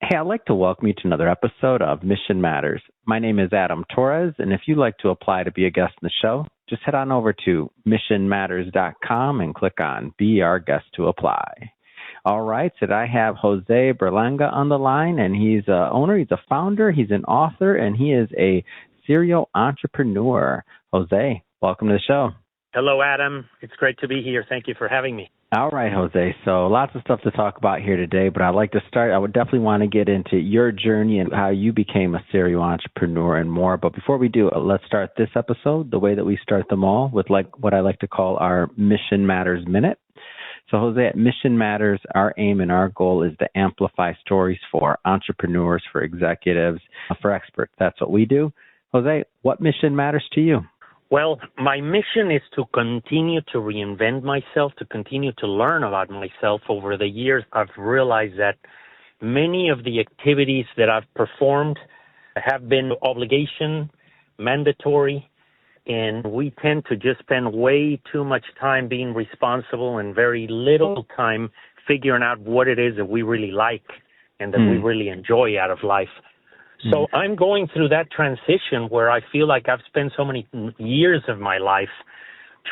Hey, I'd like to welcome you to another episode of Mission Matters. My name is Adam Torres, and if you'd like to apply to be a guest in the show, just head on over to missionmatters.com and click on Be Our Guest to apply. All right, so I have Jose Berlanga on the line, and he's an owner, he's a founder, he's an author, and he is a serial entrepreneur. Jose, welcome to the show. Hello, Adam. It's great to be here. Thank you for having me. All right, Jose. So lots of stuff to talk about here today, but I'd like to start. I would definitely want to get into your journey and how you became a serial entrepreneur and more. But before we do, let's start this episode the way that we start them all with what I like to call our Mission Matters Minute. So, Jose, at Mission Matters, our aim and our goal is to amplify stories for entrepreneurs, for executives, for experts. That's what we do. Jose, what mission matters to you? Well, my mission is to continue to reinvent myself, to continue to learn about myself. Over the years, I've realized that many of the activities that I've performed have been obligation, mandatory, and we tend to just spend way too much time being responsible and very little time figuring out what it is that we really like and that we really enjoy out of life. So I'm going through that transition where I feel like I've spent so many years of my life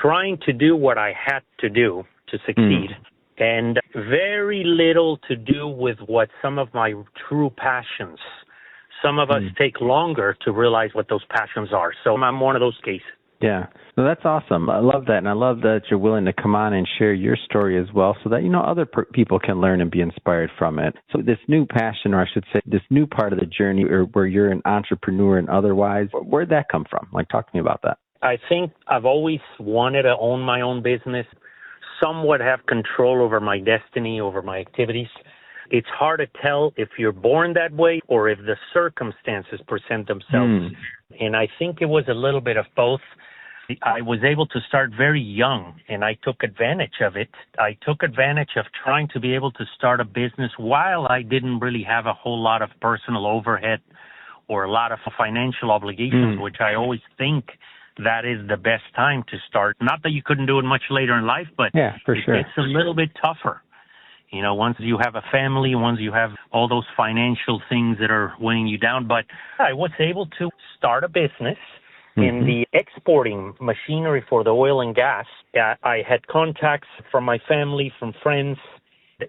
trying to do what I had to do to succeed and very little to do with what some of my true passions. Some of us take longer to realize what those passions are. So I'm one of those cases. Yeah. So that's awesome. I love that. And I love that you're willing to come on and share your story as well so that, other people can learn and be inspired from it. So this new passion, or I should say, this new part of the journey where you're an entrepreneur and otherwise, where'd that come from? Talk to me about that. I think I've always wanted to own my own business, somewhat have control over my destiny, over my activities. It's hard to tell if you're born that way or if the circumstances present themselves. And I think it was a little bit of both. I was able to start very young, and I took advantage of it. I took advantage of trying to be able to start a business while I didn't really have a whole lot of personal overhead or a lot of financial obligations, which I always think that is the best time to start. Not that you couldn't do it much later in life, but yeah, for sure. It's a little bit tougher. Once you have a family, once you have all those financial things that are weighing you down. But I was able to start a business in the exporting machinery for the oil and gas. I had contacts from my family, from friends,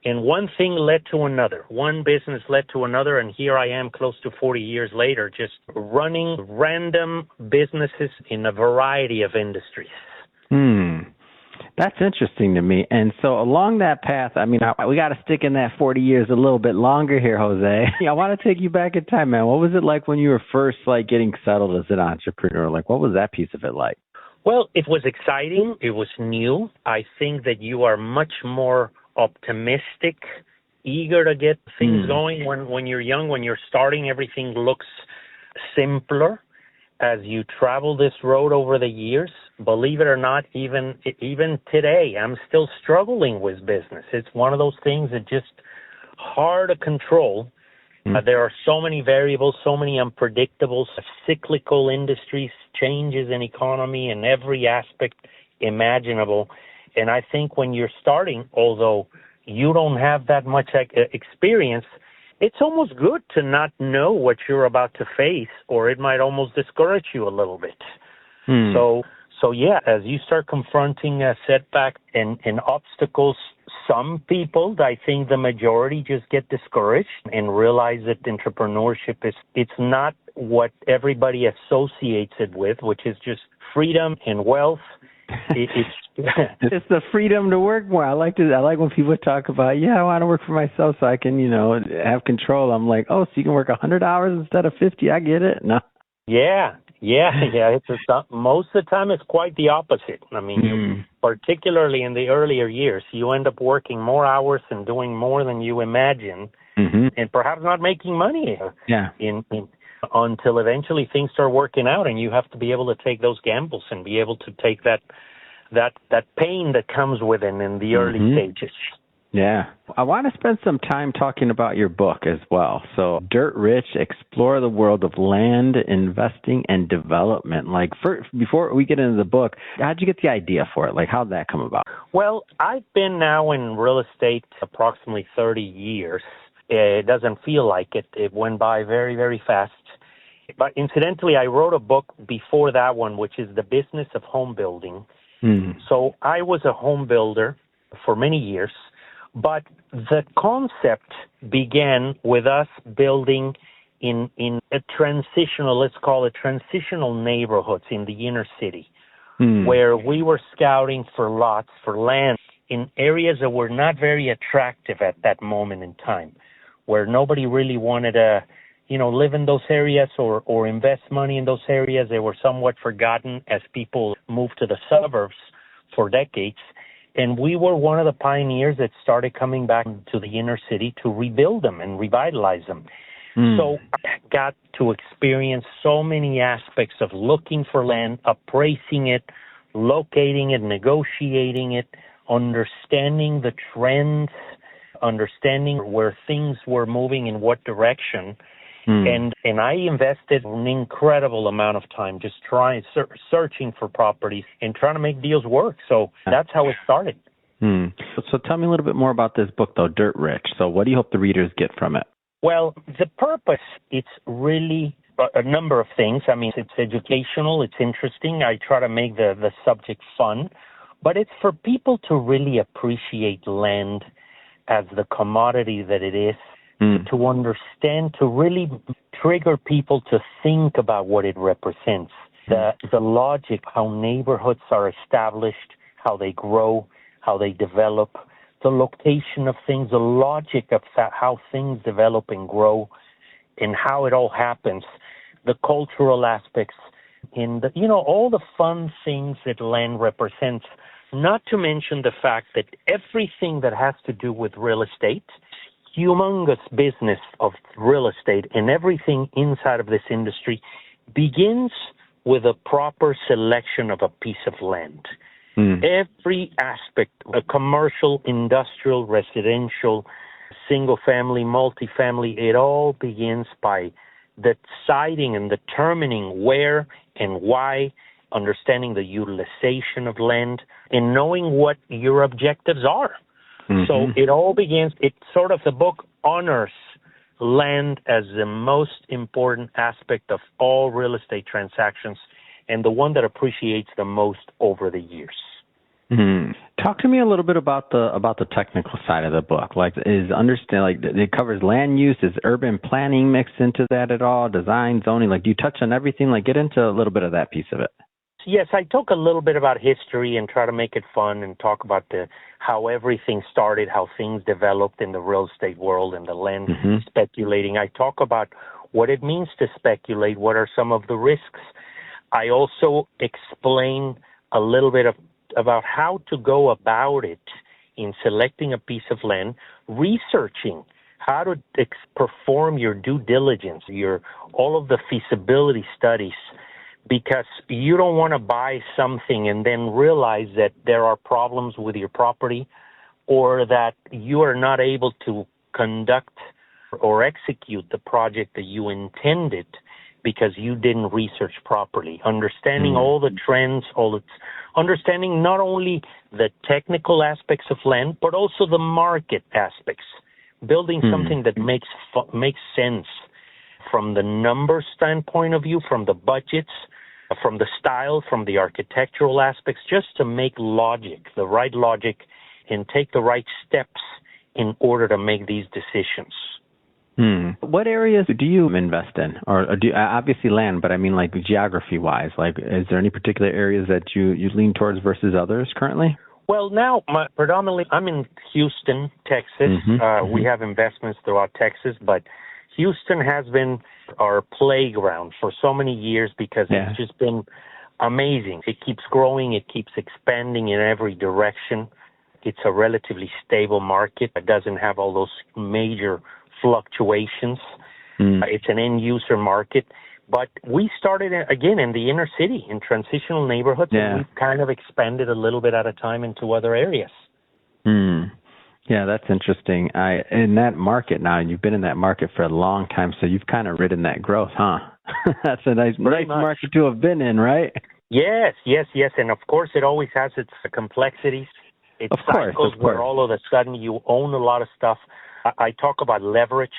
and one thing led to another. One business led to another, and here I am close to 40 years later, just running random businesses in a variety of industries. That's interesting to me. And so along that path, we got to stick in that 40 years a little bit longer here, Jose. I want to take you back in time, man. What was it like when you were first getting settled as an entrepreneur? What was that piece of it like? Well, it was exciting. It was new. I think that you are much more optimistic, eager to get things going when you're young. When you're starting, everything looks simpler. As you travel this road over the years, believe it or not, even today, I'm still struggling with business. It's one of those things that just hard to control. There are so many variables, so many unpredictables, cyclical industries, changes in economy in every aspect imaginable. And I think when you're starting, although you don't have that much experience, it's almost good to not know what you're about to face, or it might almost discourage you a little bit. So yeah, as you start confronting a setback and obstacles, some people, I think the majority, just get discouraged and realize that entrepreneurship it's not what everybody associates it with, which is just freedom and wealth. It's the freedom to work more. I like when people talk about, I want to work for myself so I can, have control. I'm like, so you can work 100 hours instead of 50. I get it. No. Yeah. Most of the time, it's quite the opposite. Particularly in the earlier years, you end up working more hours and doing more than you imagine, and perhaps not making money. Until eventually things start working out, and you have to be able to take those gambles and be able to take that pain that comes with it in the early stages. Yeah. I want to spend some time talking about your book as well. So, Dirt Rich, Explore the World of Land, Investing, and Development. Before we get into the book, how'd you get the idea for it? How'd that come about? Well, I've been now in real estate approximately 30 years. It doesn't feel like it. It went by very, very fast. But incidentally, I wrote a book before that one, which is The Business of Home Building. So I was a home builder for many years, but the concept began with us building in a transitional, let's call it transitional neighborhoods in the inner city, where we were scouting for lots, for land in areas that were not very attractive at that moment in time, where nobody really wanted to, live in those areas or invest money in those areas. They were somewhat forgotten as people moved to the suburbs for decades. And we were one of the pioneers that started coming back to the inner city to rebuild them and revitalize them. So I got to experience so many aspects of looking for land, appraising it, locating it, negotiating it, understanding the trends, understanding where things were moving in what direction. And I invested an incredible amount of time just searching for properties and trying to make deals work. So that's how it started. So tell me a little bit more about this book, though, Dirt Rich. So what do you hope the readers get from it? Well, the purpose, it's really a number of things. I mean, it's educational, it's interesting. I try to make the subject fun, but it's for people to really appreciate land as the commodity that it is, to understand, to really trigger people to think about what it represents, the logic, how neighborhoods are established, how they grow, how they develop, the location of things, the logic of how things develop and grow, and how it all happens, the cultural aspects, and all the fun things that land represents. Not to mention the fact that everything that has to do with real estate, humongous business of real estate, and everything inside of this industry begins with a proper selection of a piece of land. Every aspect, a commercial, industrial, residential, single-family, multifamily, it all begins by deciding and determining where and why, understanding the utilization of land, and knowing what your objectives are. So it all begins, the book honors land as the most important aspect of all real estate transactions and the one that appreciates the most over the years. Talk to me a little bit about the technical side of the book. It covers land use. Is urban planning mixed into that at all? Design, zoning, do you touch on everything? Get into a little bit of that piece of it. Yes, I talk a little bit about history and try to make it fun and talk about how everything started, how things developed in the real estate world and the land speculating. I talk about what it means to speculate, what are some of the risks. I also explain a little bit about how to go about it in selecting a piece of land, researching how to perform your due diligence, all of the feasibility studies, because you don't want to buy something and then realize that there are problems with your property or that you are not able to conduct or execute the project that you intended because you didn't research properly. Understanding all the trends, understanding not only the technical aspects of land, but also the market aspects. Building something that makes sense from the number standpoint of view, from the budgets, from the style, from the architectural aspects, just to make the right logic, and take the right steps in order to make these decisions. What areas do you invest in? Or do obviously land, but I mean geography-wise? Is there any particular areas that you lean towards versus others currently? Well, now, predominantly, I'm in Houston, Texas. We have investments throughout Texas, but Houston has been our playground for so many years because it's just been amazing. It keeps growing. It keeps expanding in every direction. It's a relatively stable market. It doesn't have all those major fluctuations. It's an end-user market. But we started, again, in the inner city, in transitional neighborhoods, and we've kind of expanded a little bit at a time into other areas. Yeah, that's interesting. In that market now, and you've been in that market for a long time, so you've kind of ridden that growth, huh? That's a nice market to have been in, right? Yes. And, of course, it always has its complexities. It cycles where all of a sudden you own a lot of stuff. I talk about leverage.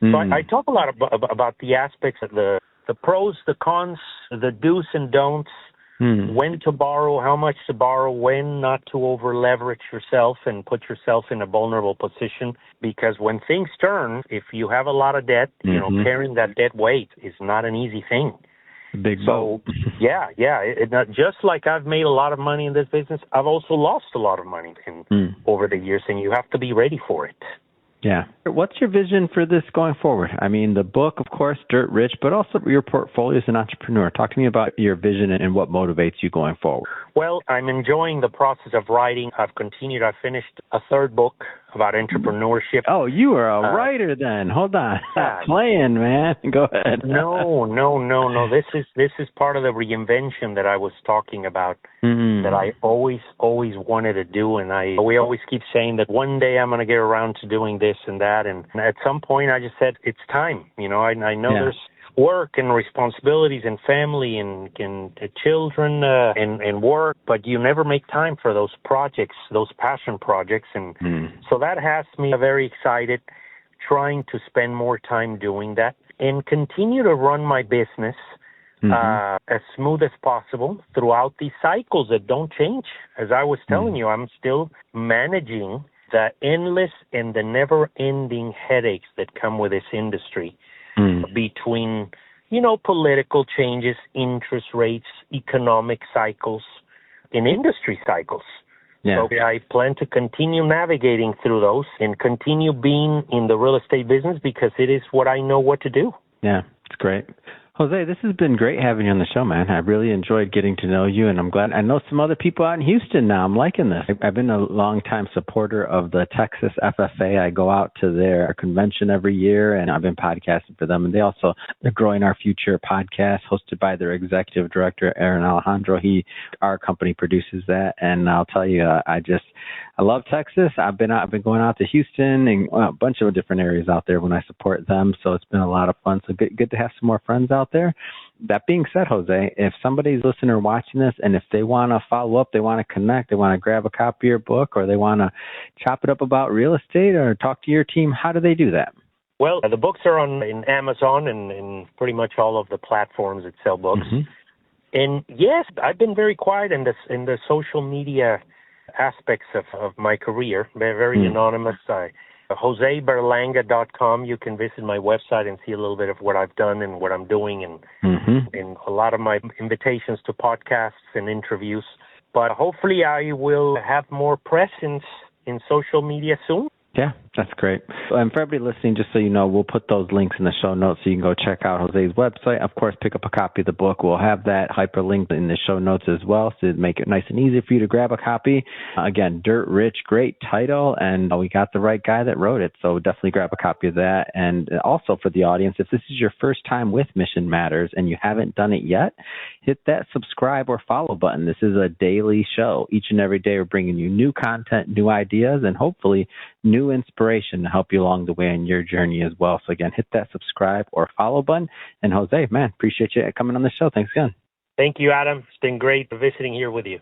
So I talk a lot about the aspects of the pros, the cons, the do's and don'ts, when to borrow, how much to borrow, when not to over-leverage yourself and put yourself in a vulnerable position. Because when things turn, if you have a lot of debt, carrying that debt weight is not an easy thing. Big boat. Yeah. Just like I've made a lot of money in this business, I've also lost a lot of money over the years, and you have to be ready for it. Yeah. What's your vision for this going forward? I mean, the book, of course, Dirt Rich, but also your portfolio as an entrepreneur. Talk to me about your vision and what motivates you going forward. Well, I'm enjoying the process of writing. I finished a third book about entrepreneurship. Oh, you are a writer then. Hold on. Stop playing, man. Go ahead. No. This is part of the reinvention that I was talking about, that I always wanted to do. And we always keep saying that one day I'm going to get around to doing this and that. And at some point I just said, it's time. I know there's work and responsibilities and family and children and work, but you never make time for those projects, those passion projects. And so that has me very excited, trying to spend more time doing that and continue to run my business as smooth as possible throughout these cycles that don't change. As I was telling you, I'm still managing the endless and the never-ending headaches that come with this industry. Between, political changes, interest rates, economic cycles, and industry cycles. Yeah. So I plan to continue navigating through those and continue being in the real estate business because it is what I know what to do. Yeah, it's great. Jose, this has been great having you on the show, man. I really enjoyed getting to know you, and I'm glad I know some other people out in Houston now. I'm liking this. I've been a long-time supporter of the Texas FFA. I go out to their convention every year, and I've been podcasting for them. And they're growing Our Future podcast, hosted by their executive director, Aaron Alejandro. Our company produces that, and I'll tell you, I love Texas. I've been going out to Houston and a bunch of different areas out there when I support them. So it's been a lot of fun. So good to have some more friends out there. That being said, Jose, if somebody's listening or watching this, and if they want to follow up, they want to connect, they want to grab a copy of your book, or they want to chop it up about real estate or talk to your team, how do they do that? Well, the books are in Amazon and in pretty much all of the platforms that sell books. And yes, I've been very quiet in the social media aspects of my career. They're very anonymous. JoseBerlanga.com. You can visit my website and see a little bit of what I've done and what I'm doing, and a lot of my invitations to podcasts and interviews. But hopefully I will have more presence in social media soon. Yeah, that's great. And for everybody listening, just so you know, we'll put those links in the show notes so you can go check out Jose's website. Of course, pick up a copy of the book. We'll have that hyperlinked in the show notes as well to make it nice and easy for you to grab a copy. Again, Dirt Rich, great title, and we got the right guy that wrote it, so definitely grab a copy of that. And also for the audience, if this is your first time with Mission Matters and you haven't done it yet, hit that subscribe or follow button. This is a daily show. Each and every day we're bringing you new content, new ideas, and hopefully new inspiration to help you along the way in your journey as well. So again, hit that subscribe or follow button. And Jose, man, appreciate you coming on the show. Thanks again. Thank you, Adam. It's been great visiting here with you.